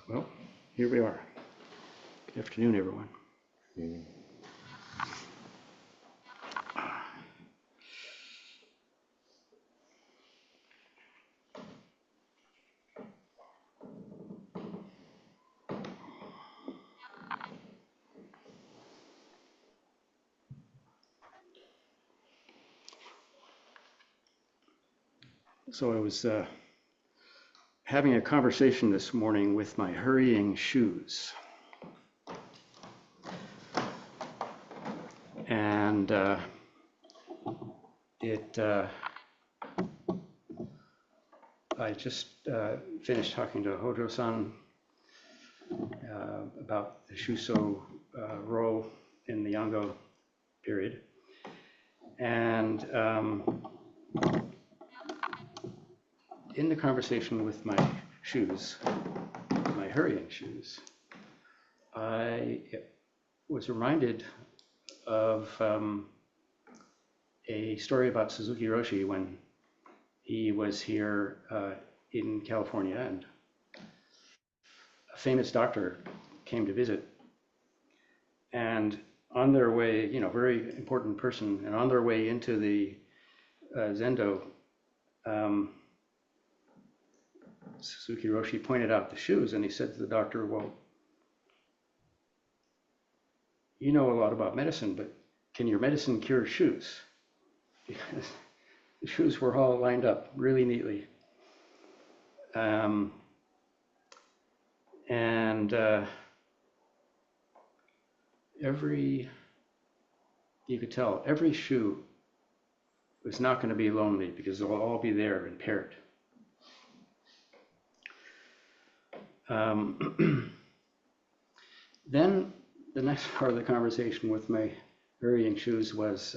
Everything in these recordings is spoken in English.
Well, here we are. Good afternoon, everyone. So I was having a conversation this morning with my hurrying shoes. And I just finished talking to Hojo-san about the Shuso role in the Ango period. And in the conversation with my shoes, my hurrying shoes, I was reminded of a story about Suzuki Roshi when he was here in California, and a famous doctor came to visit. And on their way, very important person, and on their way into the Zendo, Suzuki Roshi pointed out the shoes, and he said to the doctor, well, you know a lot about medicine, but can your medicine cure shoes? Because the shoes were all lined up really neatly. You could tell, every shoe was not going to be lonely because they'll all be there and paired. Then the next part of the conversation with my hurrying shoes was,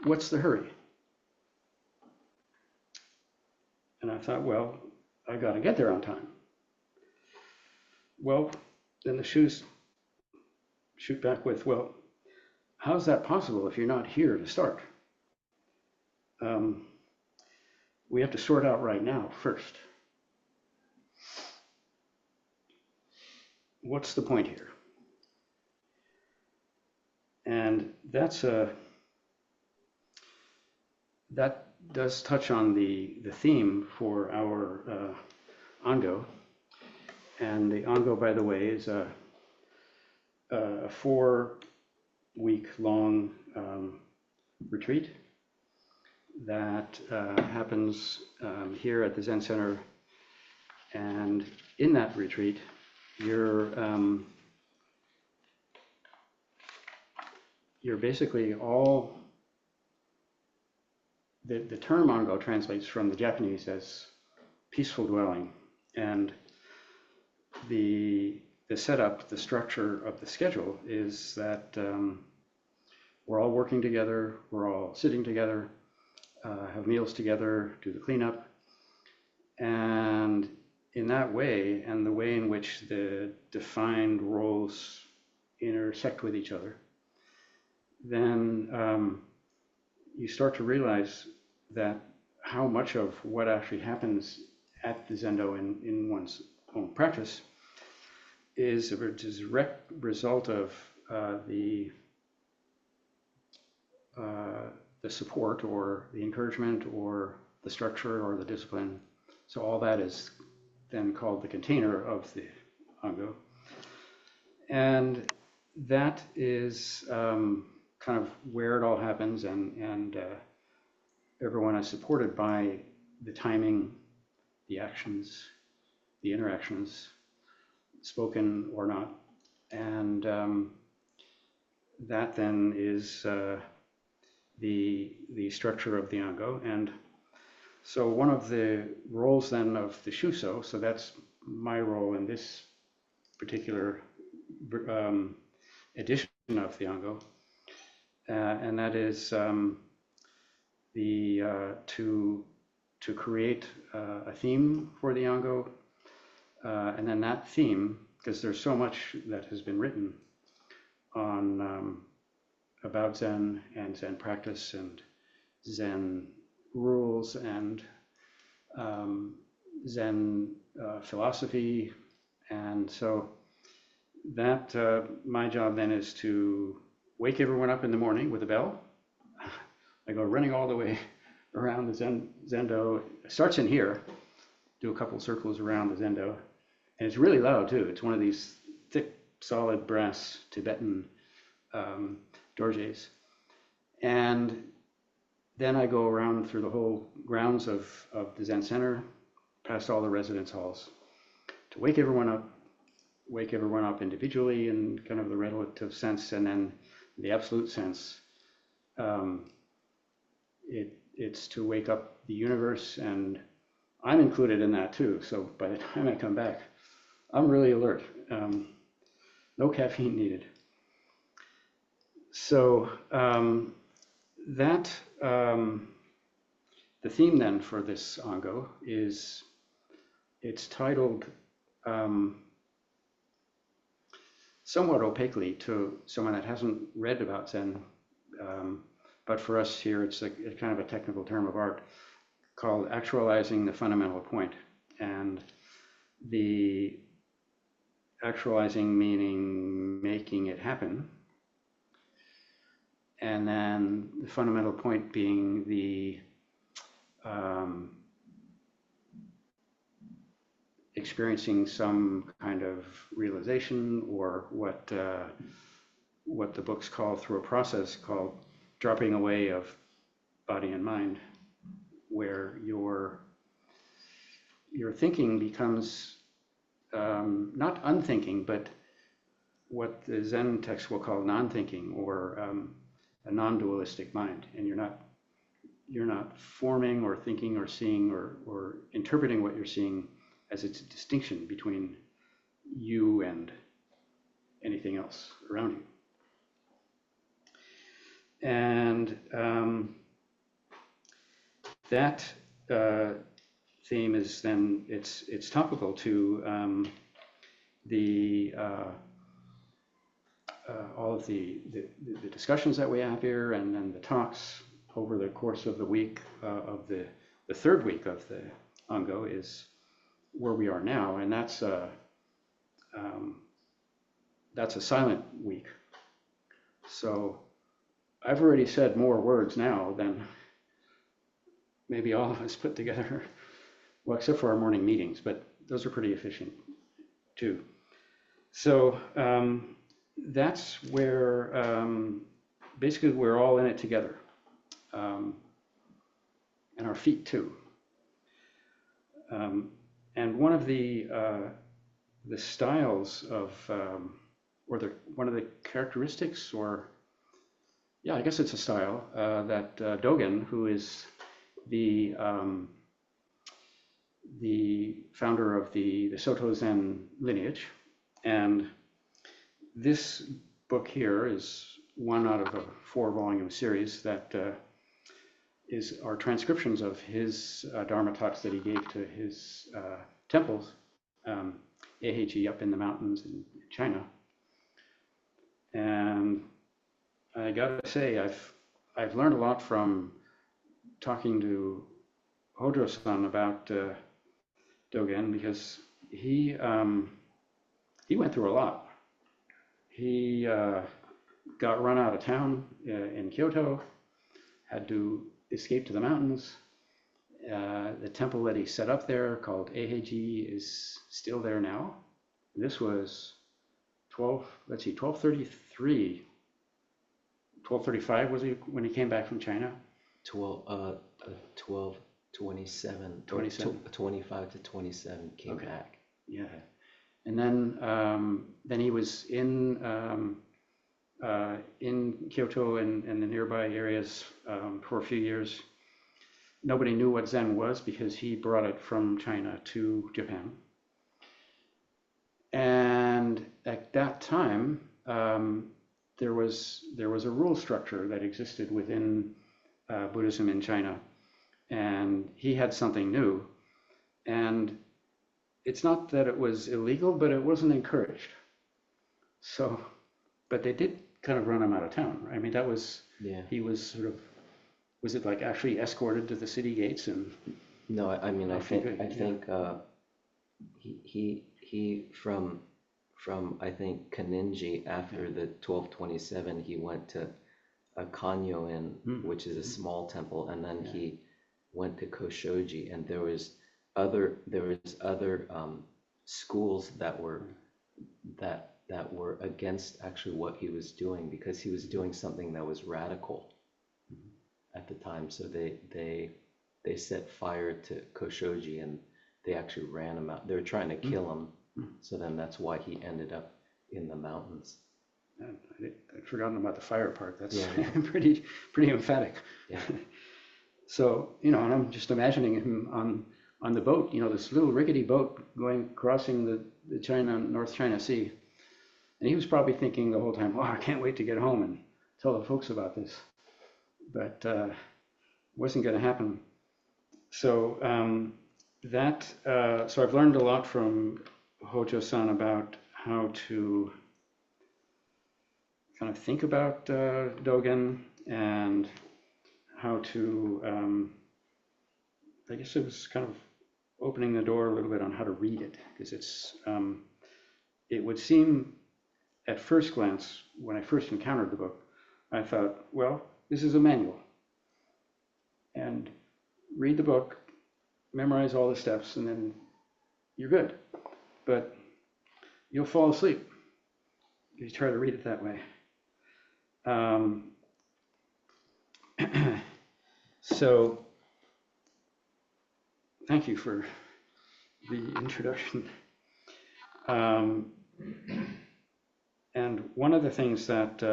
what's the hurry? And I thought, well, I got to get there on time. Well, then the shoes shoot back with, well, how's that possible if you're not here to start? We have to sort out right now first. What's the point here? And that does touch on the theme for our Ango. And the Ango, by the way, is a 4-week-long retreat that happens here at the Zen Center. And in that retreat, you're basically all, the term Ango translates from the Japanese as peaceful dwelling. And the setup, the structure of the schedule is that we're all working together, we're all sitting together, have meals together, do the cleanup. And in that way, and the way in which the defined roles intersect with each other, then you start to realize that how much of what actually happens at the Zendo in one's own practice is a direct result of the support or the encouragement or the structure or the discipline. So all that is then called the container of the Ango. And that is kind of where it all happens, and everyone is supported by the timing, the actions, the interactions, spoken or not. And that then is the structure of the Ango. And so one of the roles then of the Shuso, so that's my role in this particular edition of the Ango, and that is to create a theme for the Ango, and then that theme, because there's so much that has been written on about Zen and Zen practice and Zen rules and Zen philosophy. And so that my job then is to wake everyone up in the morning with a bell. I go running all the way around the Zendo. It starts in here, do a couple circles around the Zendo. And it's really loud too. It's one of these thick, solid brass Tibetan dorjes. And then I go around through the whole grounds of the Zen Center, past all the residence halls, to wake everyone up individually in kind of the relative sense, and then the absolute sense. It's to wake up the universe, and I'm included in that too. So by the time I come back, I'm really alert. No caffeine needed. So that the theme then for this Ango is, it's titled somewhat opaquely to someone that hasn't read about Zen, but for us here it's a kind of a technical term of art called actualizing the fundamental point. And the actualizing meaning making it happen, and then the fundamental point being the experiencing some kind of realization, or what the books call, through a process called dropping away of body and mind, where your thinking becomes not unthinking, but what the Zen text will call non-thinking, or a non-dualistic mind, and you're not forming or thinking or seeing or interpreting what you're seeing as its distinction between you and anything else around you. And that theme is then, it's topical to all of the discussions that we have here, and then the talks over the course of the week of the third week of the Ango is where we are now, and that's a silent week. So I've already said more words now than maybe all of us put together, well, except for our morning meetings, but those are pretty efficient too. So that's where basically we're all in it together, and our feet too. And one of the styles of, one of the characteristics, or yeah, I guess it's a style that Dogen, who is the founder of the Soto Zen lineage, and this book here is one out of a 4-volume series that are transcriptions of his dharma talks that he gave to his temples, AHG up in the mountains in China. And I gotta say, I've learned a lot from talking to Hojo-san about Dogen, because he went through a lot. He got run out of town in Kyoto, had to escape to the mountains. The temple that he set up there, called Eiheiji, is still there now. This was 1233. 1235 was he when he came back from China? 1227, 25 to 27 came back. Yeah, and then he was in Kyoto and the nearby areas for a few years. Nobody knew what Zen was because he brought it from China to Japan. And at that time, there was a rule structure that existed within Buddhism in China, and he had something new. And it's not that it was illegal, but it wasn't encouraged. So, but they did kind of run him out of town. I mean, that was, he was sort of, was it like actually escorted to the city gates and No, I mean, I Awfully think good, I yeah. think he from I think Kaninji after the 1227 he went to a Kanyo-in, Mm, which is a small temple, and then yeah. he went to Koshoji, and there was other schools that were against actually what he was doing because he was doing something that was radical at the time. So they set fire to Koshoji and they actually ran him out. They were trying to kill him. Mm. So then that's why he ended up in the mountains. I'd forgotten about the fire part. That's Yeah. pretty emphatic. Yeah. So, and I'm just imagining him on the boat, this little rickety boat crossing the North China Sea. And he was probably thinking the whole time, "Wow, I can't wait to get home and tell the folks about this." But wasn't going to happen. So so I've learned a lot from Hojo-san about how to kind of think about Dogen and how to, I guess it was kind of opening the door a little bit on how to read it, because it would seem at first glance, when I first encountered the book, I thought, well, this is a manual. And read the book, memorize all the steps, and then you're good. But you'll fall asleep if you try to read it that way. So thank you for the introduction. And one of the things that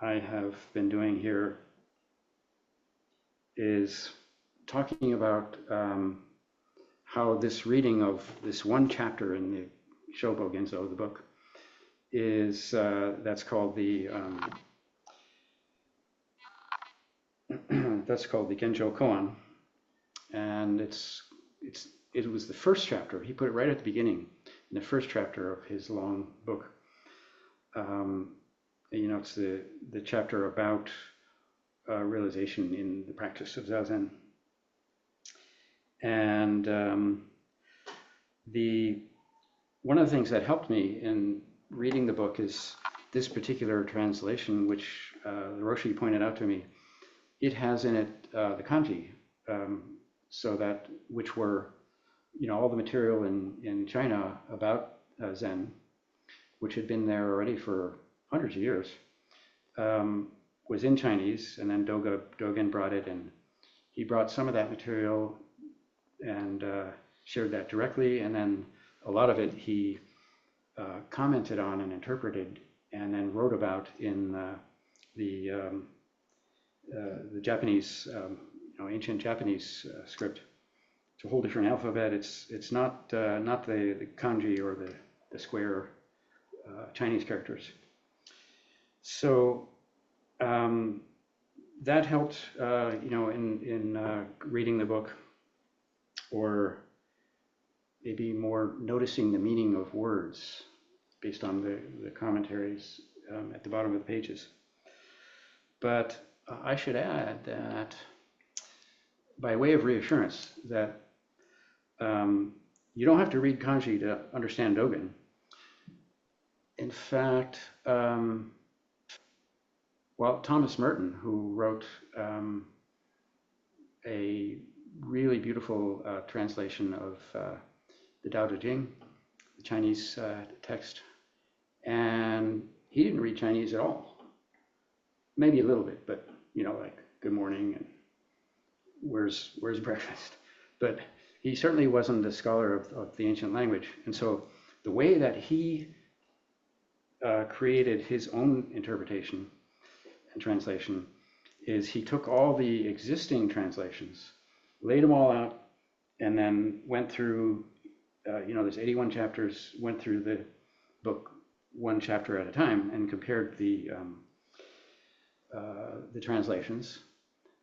I have been doing here is talking about how this reading of this one chapter in the Shobo Genzo, the book, is that's called the Genjo Koan, and it was the first chapter. He put it right at the beginning, in the first chapter of his long book. It's the chapter about realization in the practice of Zazen. And one of the things that helped me in reading the book is this particular translation, which the Roshi pointed out to me. It has in it the kanji, which were, all the material in China about Zen, which had been there already for hundreds of years, was in Chinese, and then Dogen brought it, and he brought some of that material and shared that directly, and then a lot of it he commented on and interpreted, and then wrote about in the Japanese, ancient Japanese script. It's a whole different alphabet. It's not the kanji or the square Chinese characters. So that helped, in reading the book, or maybe more noticing the meaning of words based on the commentaries at the bottom of the pages. But I should add that, by way of reassurance, that you don't have to read kanji to understand Dogen. In fact, Thomas Merton, who wrote a really beautiful translation of the Tao Te Ching, the Chinese text, and he didn't read Chinese at all. Maybe a little bit, but like good morning and where's breakfast. But he certainly wasn't a scholar of the ancient language. And so the way that he created his own interpretation and translation is he took all the existing translations, laid them all out, and then went through, there's 81 chapters, went through the book one chapter at a time and compared the translations.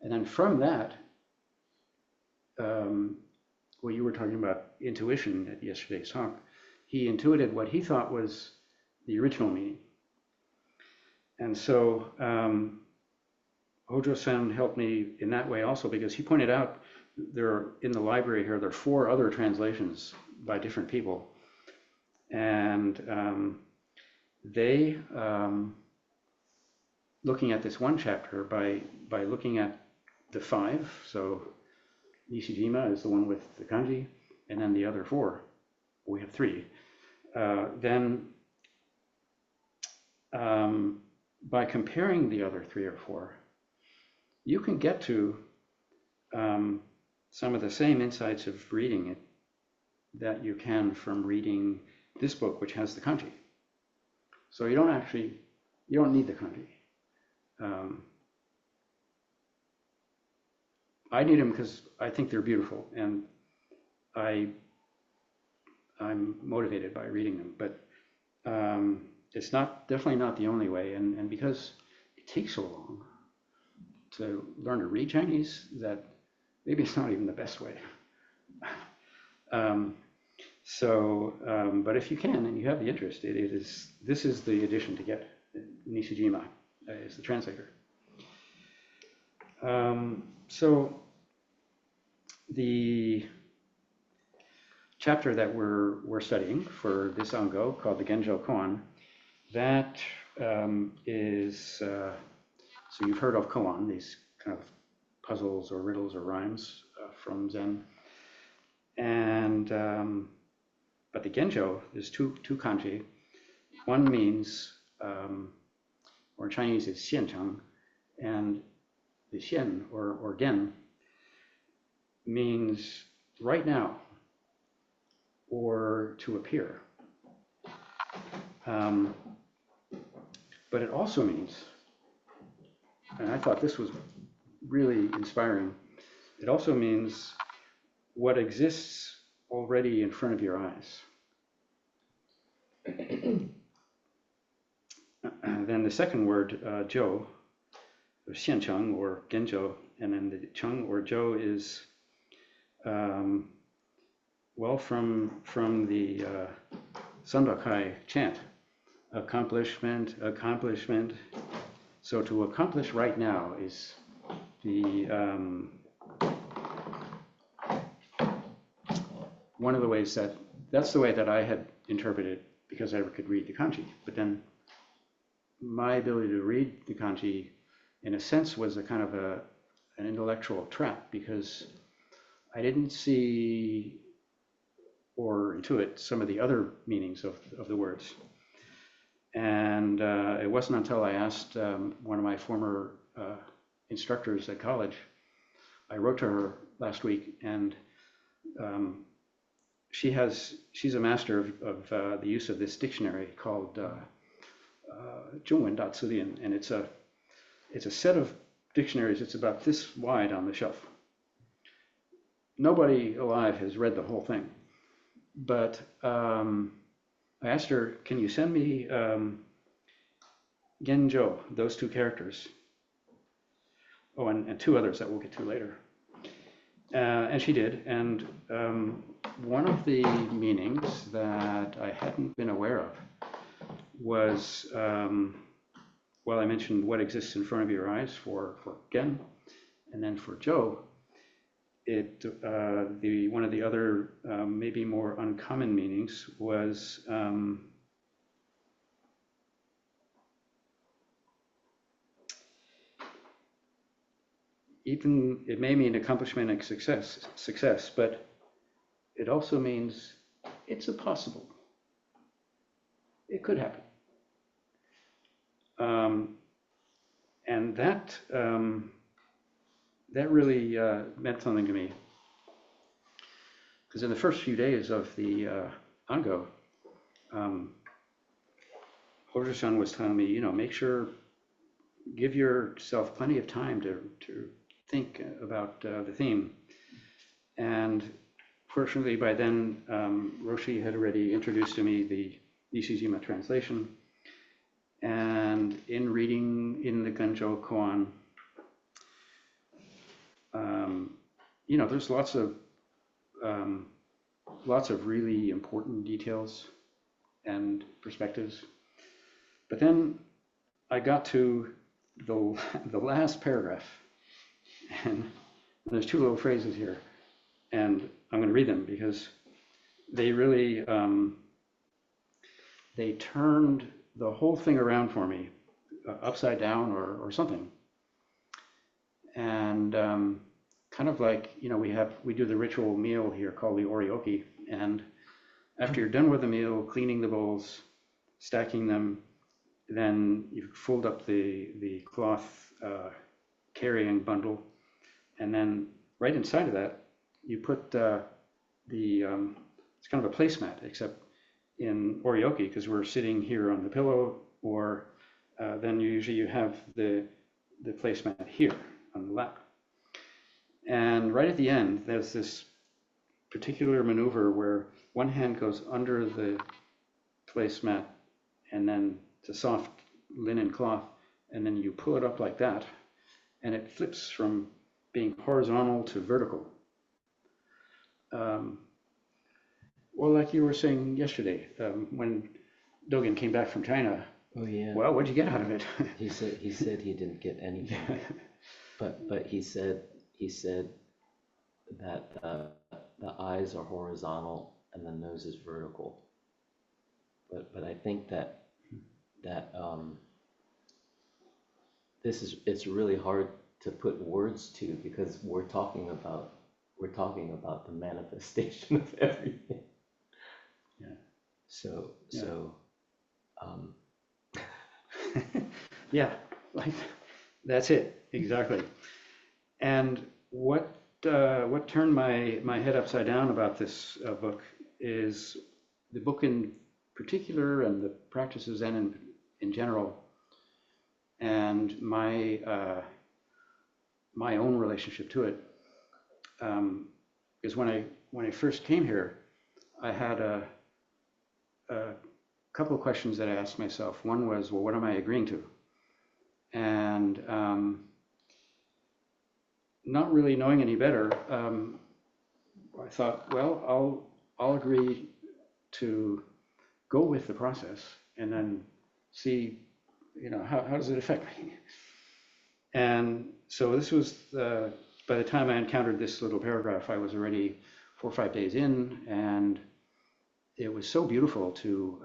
And then from that, you were talking about intuition at yesterday's talk, he intuited what he thought was the original meaning. And so Hojo-san helped me in that way also, because he pointed out there are, in the library here, there are 4 other translations by different people. And they, looking at this one chapter, by looking at the 5, so Nishijima is the one with the kanji, and then the other 4, we have 3. Then by comparing the other 3 or 4, you can get to some of the same insights of reading it that you can from reading this book, which has the kanji. So you don't need the kanji. I need them because I think they're beautiful, and I'm motivated by reading them. But it's definitely not the only way, and because it takes so long to learn to read Chinese, that maybe it's not even the best way. But if you can and you have the interest, this is the edition to get. Nishijima is the translator. So the chapter that we're studying for this Ango, called the Genjo Koan, that is, so you've heard of koan, these kind of puzzles or riddles or rhymes from Zen. And but the Genjo is two kanji. One means, or in Chinese it's xianchang, and the xian or gen means right now or to appear. But it also means, and I thought this was really inspiring, it also means what exists already in front of your eyes. Then the second word, jo, or xiancheng or genjo, and then the cheng or jo is, well, from the Sandakai chant, accomplishment. So to accomplish right now is the one of the ways that's the way that I had interpreted, because I could read the kanji. But then my ability to read the kanji, in a sense, was a kind of an intellectual trap, because I didn't see or intuit some of the other meanings of the words. And it wasn't until I asked one of my former instructors at college, I wrote to her last week, and she's a master of the use of this dictionary called Zhongwen Dacilian, and it's a set of dictionaries. It's about this wide on the shelf. Nobody alive has read the whole thing, but I asked her, can you send me Genjo, those 2 characters? Oh, and 2 others that we'll get to later. And she did. And one of the meanings that I hadn't been aware of was, well, I mentioned what exists in front of your eyes for Gen, and then for Jo, one of the other maybe more uncommon meanings was even, it may mean accomplishment and success, but it also means it's a possible. It could happen. And that really meant something to me, because in the first few days of the Ango, Hojo-san was telling me, make sure, give yourself plenty of time to think about the theme. And fortunately, by then, Roshi had already introduced to me the Nishijima translation. And in reading in the Genjo Koan, there's lots of really important details and perspectives. But then I got to the last paragraph, and And there's two little phrases here, and I'm going to read them because they really, they turned the whole thing around for me, upside down or something. And kind of like, we do the ritual meal here called the oryoki. And after you're done with the meal, cleaning the bowls, stacking them, then you fold up the cloth carrying bundle. And then right inside of that, you put it's kind of a placemat, except in oryoki, because we're sitting here on the pillow, or then usually you have the placemat here on the lap. And right at the end, there's this particular maneuver where one hand goes under the placemat, and then it's a soft linen cloth, and then you pull it up like that, and it flips from being horizontal to vertical. Well, like you were saying yesterday, when Dogen came back from China. Oh yeah. Well, what'd you get out of it? He said he didn't get anything, but he said that the eyes are horizontal and the nose is vertical. But I think that it's really hard to put words to, because we're talking about the manifestation of everything. Yeah. So yeah, like that's it exactly. And what turned my head upside down about this book is the book in particular, and the practice of Zen in general, and my own relationship to it. Because when I first came here, I had a couple of questions that I asked myself. One was, well, what am I agreeing to? And not really knowing any better, I thought, well, I'll agree to go with the process and then see, how does it affect me? And so this was by the time I encountered this little paragraph, I was already 4 or 5 days in, and it was so beautiful to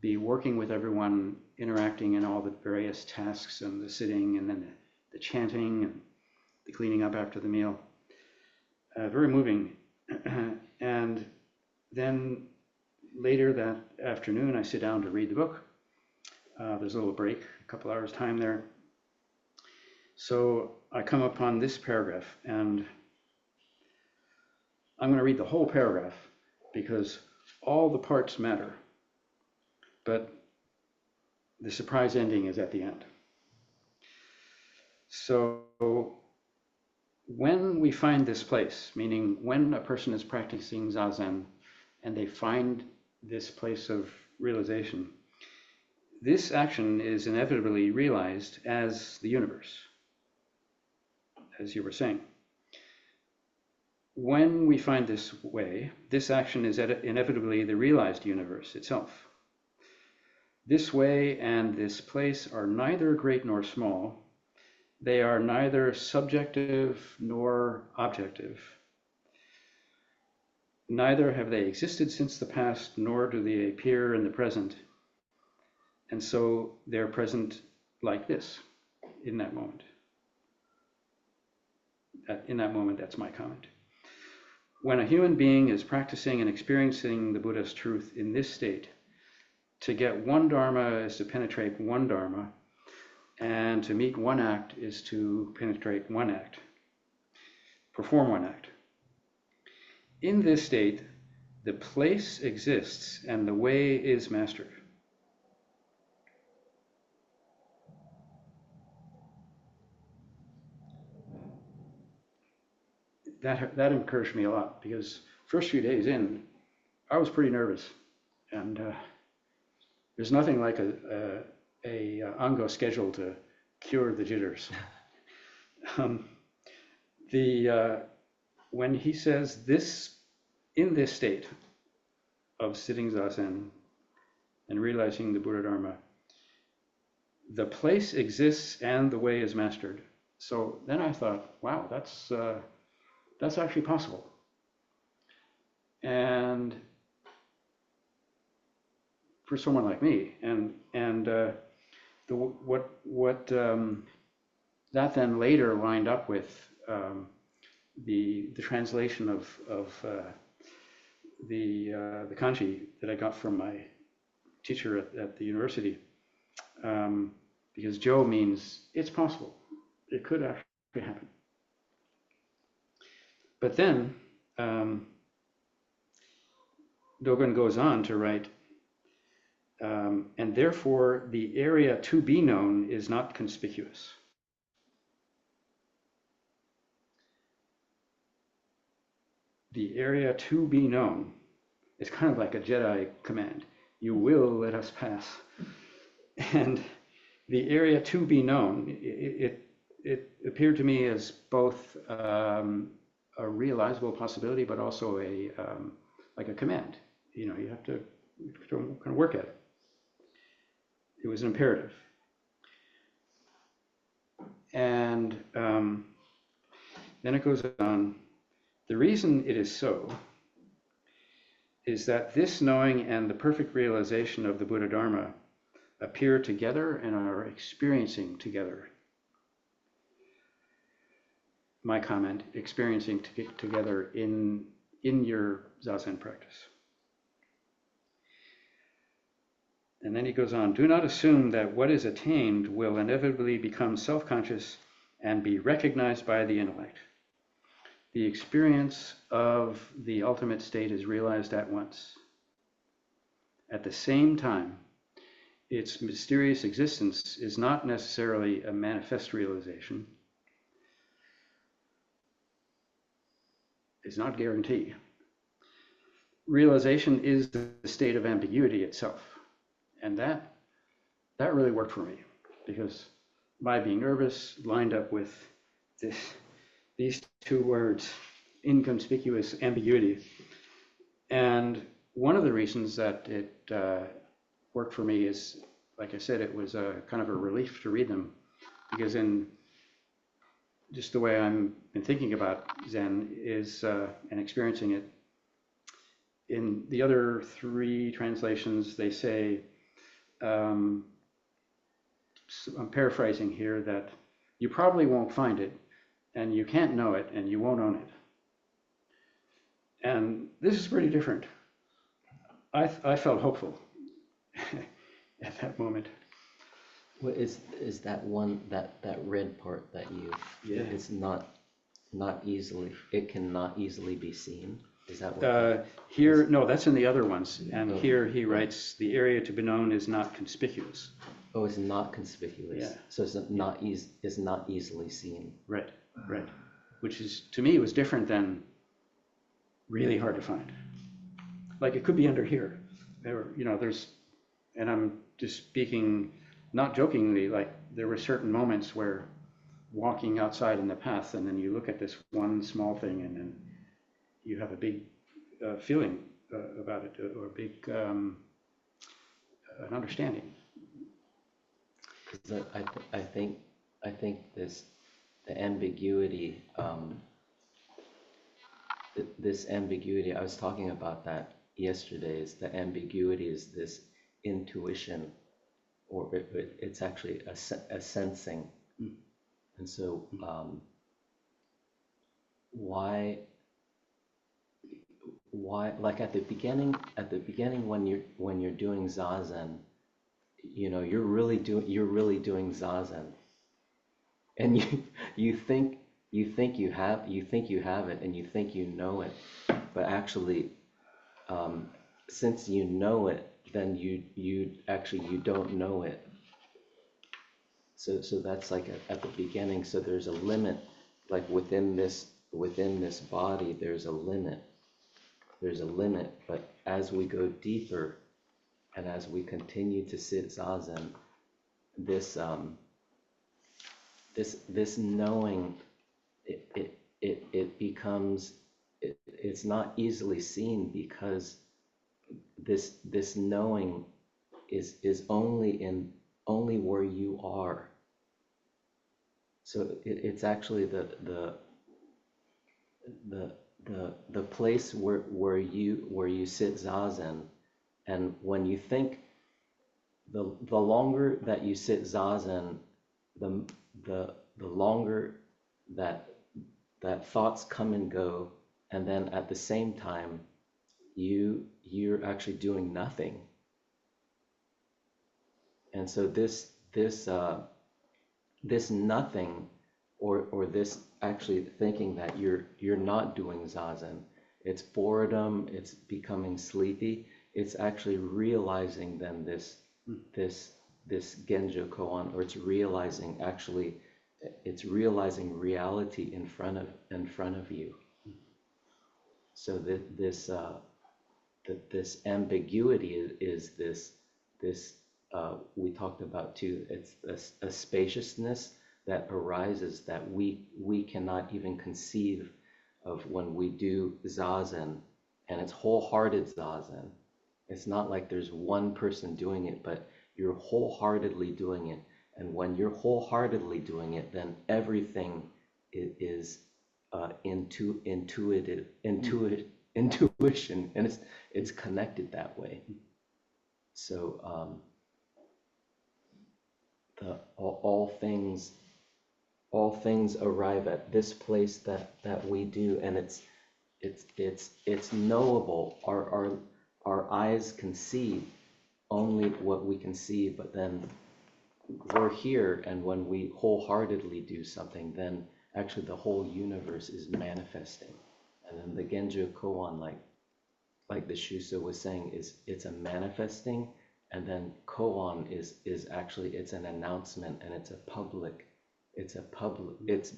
be working with everyone, interacting in all the various tasks, and the sitting, and then the chanting, and the cleaning up after the meal. Very moving. And then later that afternoon, I sit down to read the book. There's a little break, a couple hours time there. So I come upon this paragraph, and I'm going to read the whole paragraph because all the parts matter, but the surprise ending is at the end. So when we find this place, meaning when a person is practicing Zazen and they find this place of realization, this action is inevitably realized as the universe, as you were saying. When we find this way, this action is inevitably the realized universe itself. This way and this place are neither great nor small. They are neither subjective nor objective. Neither have they existed since the past, nor do they appear in the present. And so they're present like this, in that moment. In that moment, that's my comment. When a human being is practicing and experiencing the Buddha's truth in this state, to get one dharma is to penetrate one dharma, and to meet one act is to penetrate one act, perform one act. In this state, the place exists and the way is mastered. That encouraged me a lot, because first few days in, I was pretty nervous, and there's nothing like a Ango schedule to cure the jitters. When he says this, in this state of sitting Zazen and realizing the Buddha Dharma, the place exists and the way is mastered. So then I thought, wow, that's actually possible. And for someone like me, that then later lined up with the translation of the kanji that I got from my teacher at the university, because Jo means it's possible, it could actually happen. But then Dogen goes on to write, and therefore the area to be known is not conspicuous. The area to be known is kind of like a Jedi command. You will let us pass. And the area to be known, it appeared to me as both a realizable possibility, but also like a command. You know, you have to kind of work at it. It was an imperative. And then it goes on. The reason it is so is that this knowing and the perfect realization of the Buddha Dharma appear together and are experiencing together. My comment, experiencing together in your Zazen practice. And then he goes on, do not assume that what is attained will inevitably become self-conscious and be recognized by the intellect. The experience of the ultimate state is realized at once. At the same time, its mysterious existence is not necessarily a manifest realization. It's not guaranteed. Realization is the state of ambiguity itself. And that really worked for me, because my being nervous lined up with these two words, inconspicuous ambiguity. And one of the reasons that it worked for me is, like I said, it was a kind of a relief to read them, because in just the way I'm been thinking about Zen is and experiencing it, in the other three translations, they say, I'm paraphrasing here, that you probably won't find it, and you can't know it, and you won't own it. And this is pretty different. I felt hopeful at that moment. What is that one, that red part that it's not easily, it cannot easily be seen? Is that what? Here, no, that's in the other ones. And here he writes, the area to be known is not conspicuous. Oh, it's not conspicuous. Yeah. So it's not easily seen. Right, right. Which is, to me, was different than really hard to find. Like it could be under here. There's, and I'm just speaking, not jokingly, like there were certain moments where walking outside in the path, and then you look at this one small thing, and then you have a big feeling about it, or a big an understanding. Because I think the ambiguity, this ambiguity, I was talking about that yesterday, is the ambiguity is this intuition, or it's actually a sensing. And so why, like at the beginning when you're doing Zazen, you're really doing Zazen, and you think you have it, and you think you know it, but actually since you know it, then you don't know it. So that's like at the beginning. So there's a limit, like within this body, there's a limit. But as we go deeper, and as we continue to sit Zazen, this knowing, it becomes, it's not easily seen, because this knowing is only where you are. So it's actually the place where you sit zazen, and when you think, the longer that you sit zazen, the longer that thoughts come and go, and then at the same time you're actually doing nothing. And so this nothing, or this actually thinking that you're not doing zazen, it's boredom, it's becoming sleepy, it's actually realizing then this Genjo koan, or it's realizing reality in front of you. So that this ambiguity is this we talked about too. It's a spaciousness that arises that we cannot even conceive of when we do zazen, and it's wholehearted zazen. It's not like there's one person doing it, but you're wholeheartedly doing it. And when you're wholeheartedly doing it, then everything is intuition, and it's connected that way. So all things arrive at this place that we do, and it's knowable. Our eyes can see only what we can see, but then we're here, and when we wholeheartedly do something, then actually the whole universe is manifesting. And then the Genjo Koan, like the Shuso was saying, it's a manifesting, and then Koan is actually, it's an announcement, and it's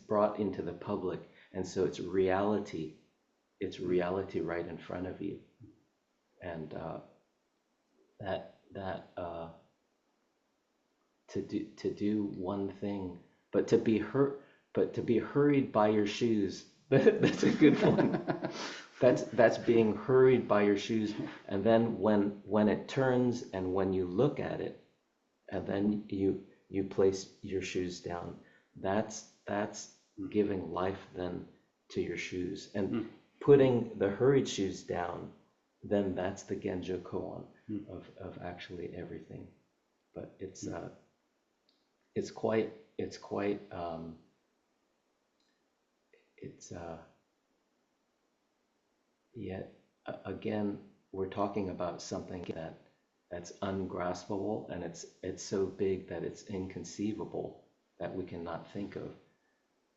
brought into the public, and so it's reality right in front of you. And to do one thing, but to be hurried by your shoes. That's a good one. That's being hurried by your shoes, and then when it turns, and when you look at it, and then you place your shoes down, that's giving life then to your shoes, and putting the hurried shoes down, then that's the Genjo Koan of actually everything. But it's yet again, we're talking about something that's ungraspable, and it's so big that it's inconceivable, that we cannot think of.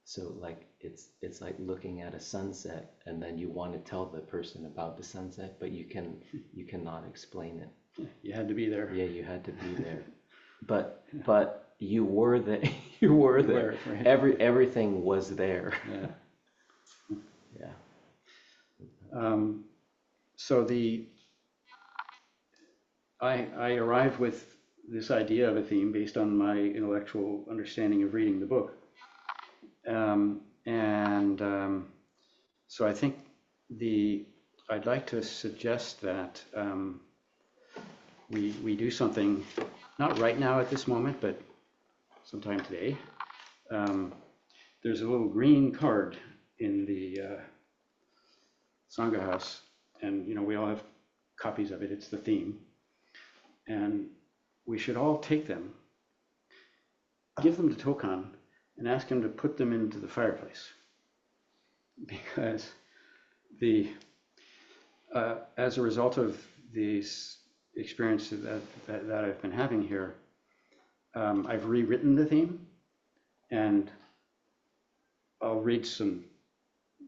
So like it's like looking at a sunset, and then you want to tell the person about the sunset, but you cannot explain it. You had to be there. Yeah, you had to be there. But you were there. You were there. Right. Everything was there. Yeah. Yeah. So I arrived with this idea of a theme based on my intellectual understanding of reading the book. So I think I'd like to suggest that we do something, not right now at this moment, but sometime today. There's a little green card in the Sangha house, and we all have copies of it. It's the theme, and we should all take them, give them to Tokan, and ask him to put them into the fireplace, because as a result of these experiences that I've been having here, I've rewritten the theme, and I'll read some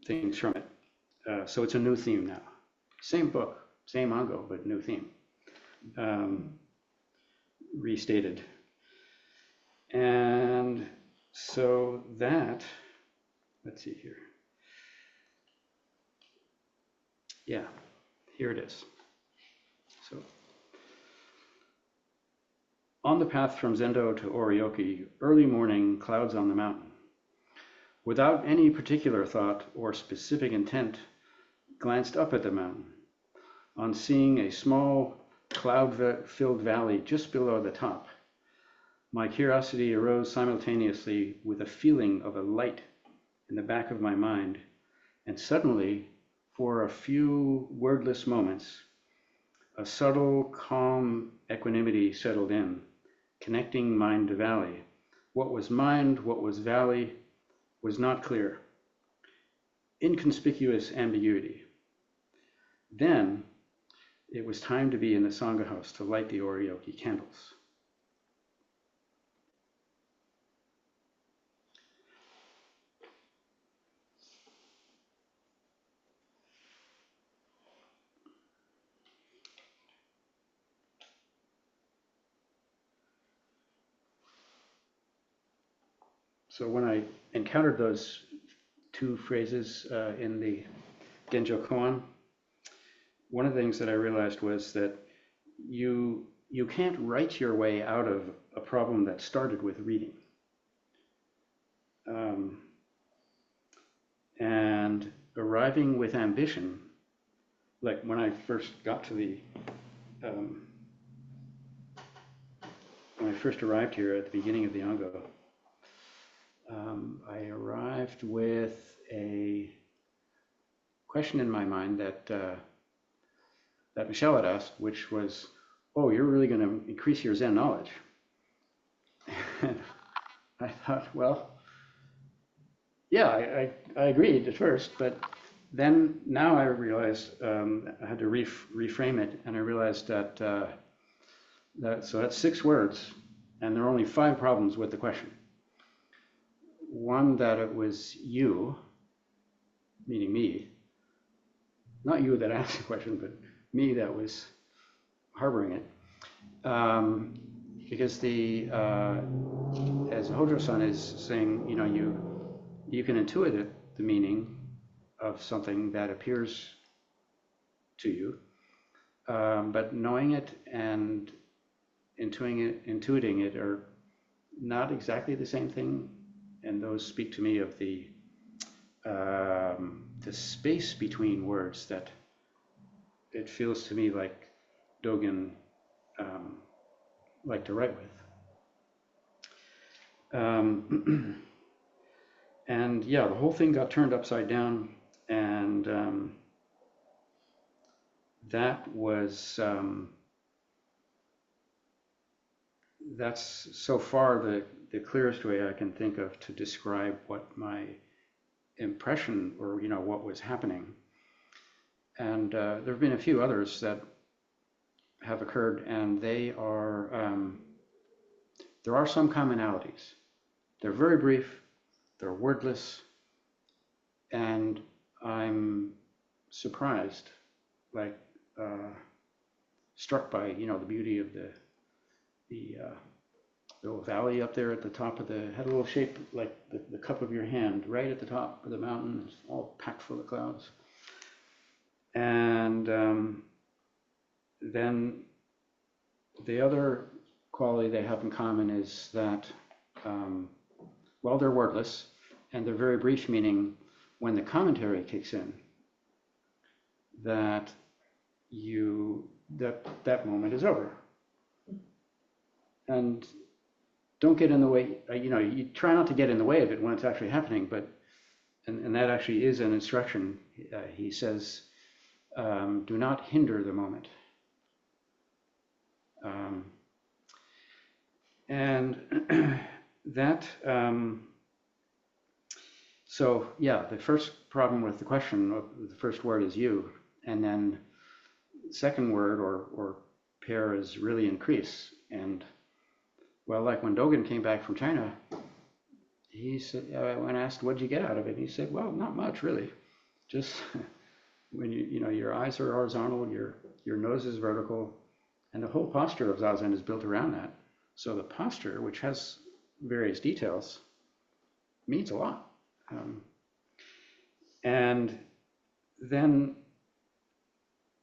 things from it. So it's a new theme now. Same book, same Ango, but new theme. Restated. And so that, let's see here. Yeah, here it is. So, on the path from Zendo to Orioki, early morning, clouds on the mountain. Without any particular thought or specific intent, glanced up at the mountain. On seeing a small cloud-filled valley just below the top, My curiosity arose simultaneously with a feeling of a light in the back of my mind, and suddenly, for a few wordless moments, a subtle, calm equanimity settled in, connecting mind to valley. What was mind, what was valley, was not clear. Inconspicuous ambiguity. Then it was time to be in the Sangha house to light the oryoki candles. So when I encountered those two phrases in the Genjo Koan, one of the things that I realized was that you can't write your way out of a problem that started with reading. And arriving with ambition, like when I first got to the, when I first arrived here at the beginning of the Ango, I arrived with a question in my mind that that Michele had asked, which was, "Oh, you're really going to increase your Zen knowledge?" And I thought, well, yeah, I agreed at first, but then now I realized I had to reframe it, and I realized that so that's 6 words, and there are only 5 problems with the question. One, that it was you, meaning me, not you that asked the question, but me that was harboring it, because as Hojo-san is saying, you know, you can intuit it, the meaning of something that appears to you, but knowing it and intuiting it are not exactly the same thing, and those speak to me of the space between words that it feels to me like Dogen liked to write with. And yeah, the whole thing got turned upside down, and that was that's so far the clearest way I can think of to describe what my impression, or you know, what was happening. And there have been a few others that have occurred, and they are there are some commonalities. They're very brief, they're wordless, and I'm surprised, like struck by, you know, the beauty of the little valley up there at the top of the, had a little shape like the cup of your hand, right at the top of the mountain. It's all packed full of clouds. And then the other quality they have in common is that, well, they're wordless, and they're very brief, meaning when the commentary kicks in, that that moment is over. And don't get in the way, you know, you try not to get in the way of it when it's actually happening, but, and that actually is an instruction. He says, do not hinder the moment. And that, so yeah, the first problem with the question, the first word is you, and then the second word or pair is really increase. And well, like when Dogen came back from China, he said, when asked, what'd you get out of it? He said, well, not much really. Just when you know, your eyes are horizontal, your nose is vertical, and the whole posture of Zazen is built around that. So the posture, which has various details, means a lot. And then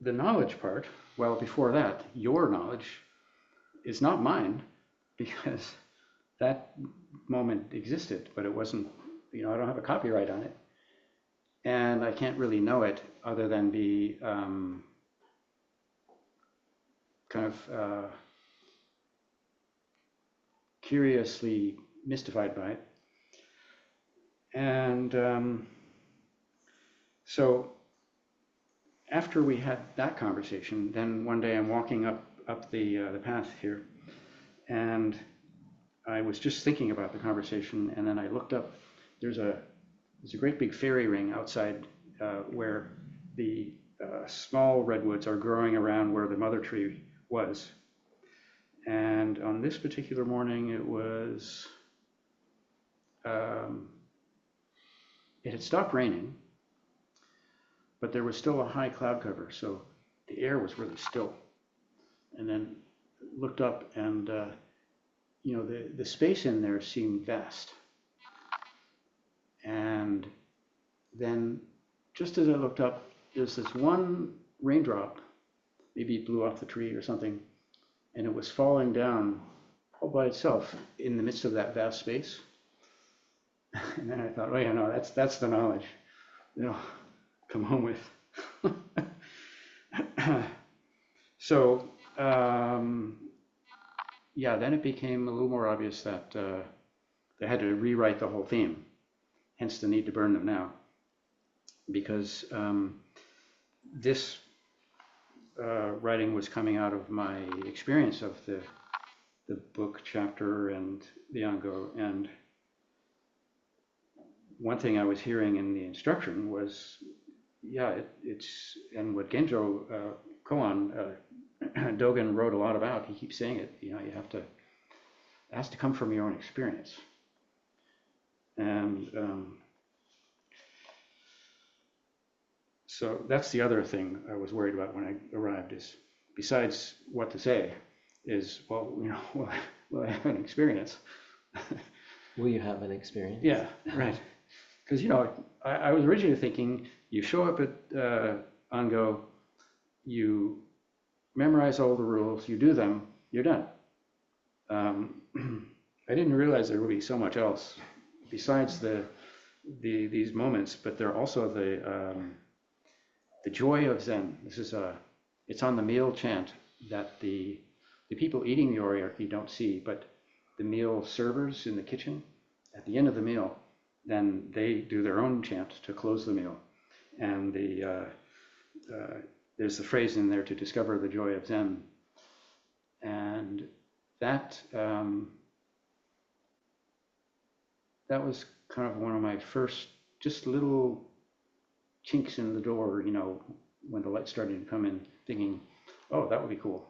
the knowledge part, well, before that, your knowledge is not mine, because that moment existed, but it wasn't, you know, I don't have a copyright on it. And I can't really know it other than be kind of curiously mystified by it. And so after we had that conversation, then one day I'm walking up the path here, and I was just thinking about the conversation, and then I looked up. There's a great big fairy ring outside where the small redwoods are growing around where the mother tree was. And on this particular morning, it was, it had stopped raining, but there was still a high cloud cover, so the air was really still. And then looked up, and the space in there seemed vast. And then just as I looked up, there's this one raindrop, maybe it blew off the tree or something, and it was falling down all by itself in the midst of that vast space. And then I thought, oh yeah, no, that's the knowledge, come home with. So, yeah, then it became a little more obvious that they had to rewrite the whole theme, hence the need to burn them now. Because this writing was coming out of my experience of the book chapter and the Ango. And one thing I was hearing in the instruction was, yeah, it's, and what Genjo Koan, Dogen wrote a lot about, he keeps saying it, you have to, it has to come from your own experience. And so that's the other thing I was worried about when I arrived, is besides what to say, is, well, will I have an experience? Will you have an experience? Yeah, right. Because, I was originally thinking, you show up at Ango, you memorize all the rules, you do them, you're done. I didn't realize there would be so much else besides these moments, but there are also the joy of Zen. This is it's on the meal chant that the people eating the oriarchy don't see, but the meal servers in the kitchen, at the end of the meal, then they do their own chant to close the meal. And there's the phrase in there, to discover the joy of Zen. And that was kind of one of my first just little chinks in the door, when the light started to come in, thinking, oh, that would be cool,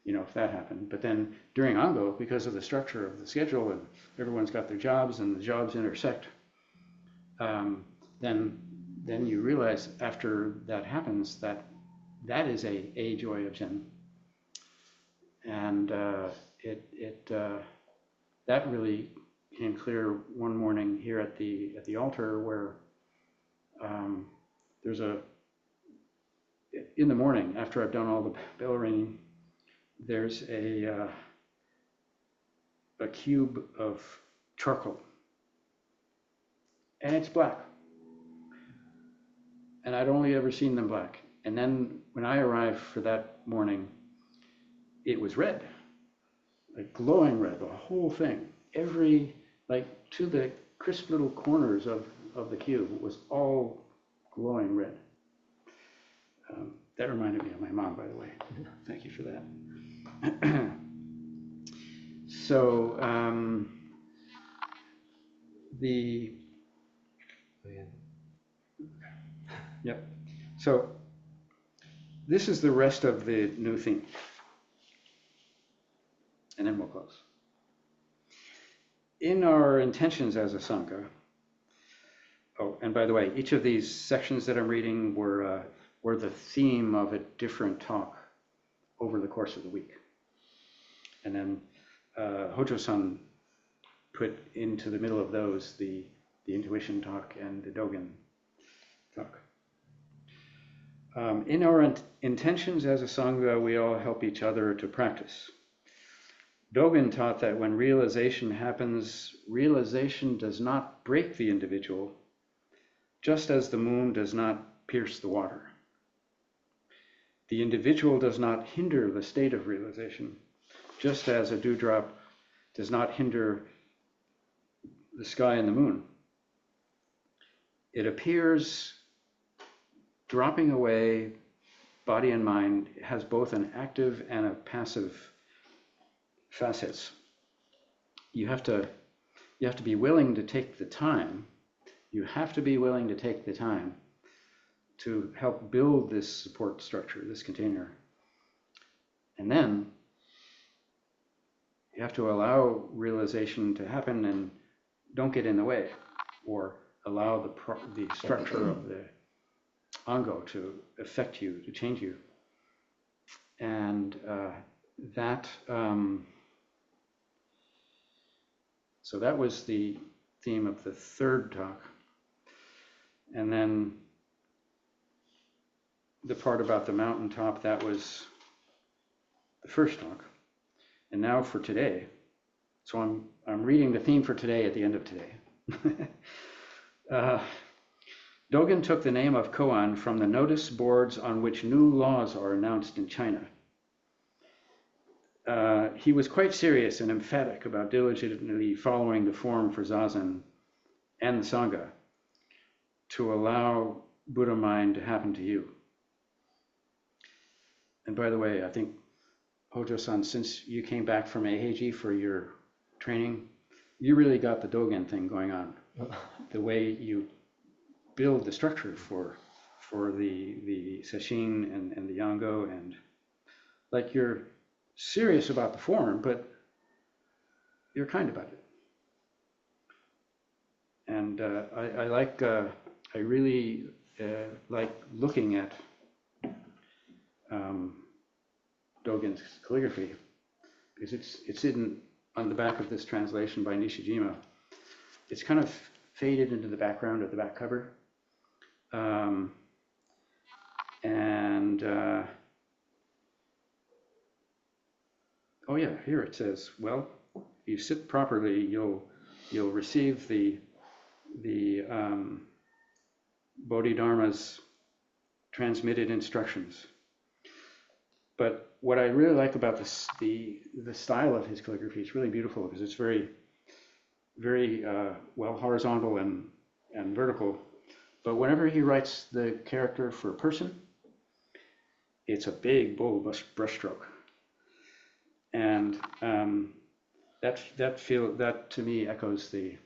if that happened. But then during Ango, because of the structure of the schedule and everyone's got their jobs and the jobs intersect, then you realize after that happens that is a joy of Zen. And that really became clear one morning here at the altar, where there's in the morning, after I've done all the bell ringing, there's a cube of charcoal, and it's black. And I'd only ever seen them black. And then when I arrived for that morning, it was red, like glowing red, the whole thing. Like to the crisp little corners of the cube was all glowing red. That reminded me of my mom, by the way. Thank you for that. So yep. So this is the rest of the new theme, and then we'll close. In our intentions as a Sangha, oh, and by the way, each of these sections that I'm reading were the theme of a different talk over the course of the week. And then Hojo-san put into the middle of those the intuition talk and the Dogen talk. In our intentions as a Sangha, we all help each other to practice. Dogen taught that when realization happens, realization does not break the individual, just as the moon does not pierce the water. The individual does not hinder the state of realization, just as a dewdrop does not hinder the sky and the moon. It appears dropping away body and mind, has both an active and a passive facets. You have to be willing to take the time. You have to be willing to take the time to help build this support structure, this container. And then you have to allow realization to happen and don't get in the way, or allow the structure of the Ango to affect you, to change you. And so that was the theme of the third talk. And then the part about the mountaintop, that was the first talk. And now for today. So I'm reading the theme for today at the end of today. Dogen took the name of koan from the notice boards on which new laws are announced in China. He was quite serious and emphatic about diligently following the form for Zazen and the Sangha to allow Buddha mind to happen to you. And by the way, I think, Hojo-san, since you came back from Eiheiji for your training, you really got the Dogen thing going on. The way you build the structure for the sesshin and the Ango, and like you're serious about the form, but you're kind about it. And I really like looking at Dogen's calligraphy, because it's on the back of this translation by Nishijima. It's kind of faded into the background of the back cover. Oh yeah, here it says, well, if you sit properly, you'll receive the Bodhidharma's transmitted instructions. But what I really like about this, the style of his calligraphy, it's really beautiful because it's very, very well horizontal and vertical. But whenever he writes the character for a person, it's a big, bold brushstroke. And that to me echoes the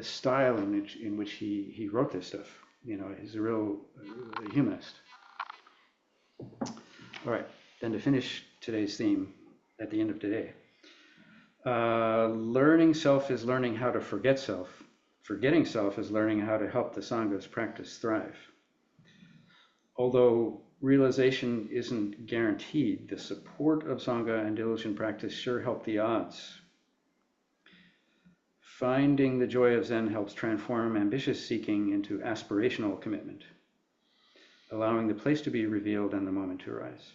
style in which he wrote this stuff. You know, he's a real humanist. All right, then to finish today's theme at the end of today. Learning self is learning how to forget self. Forgetting self is learning how to help the Sangha's practice thrive. Although realization isn't guaranteed, the support of Sangha and diligent practice sure help the odds. Finding the joy of Zen helps transform ambitious seeking into aspirational commitment, allowing the place to be revealed and the moment to arise.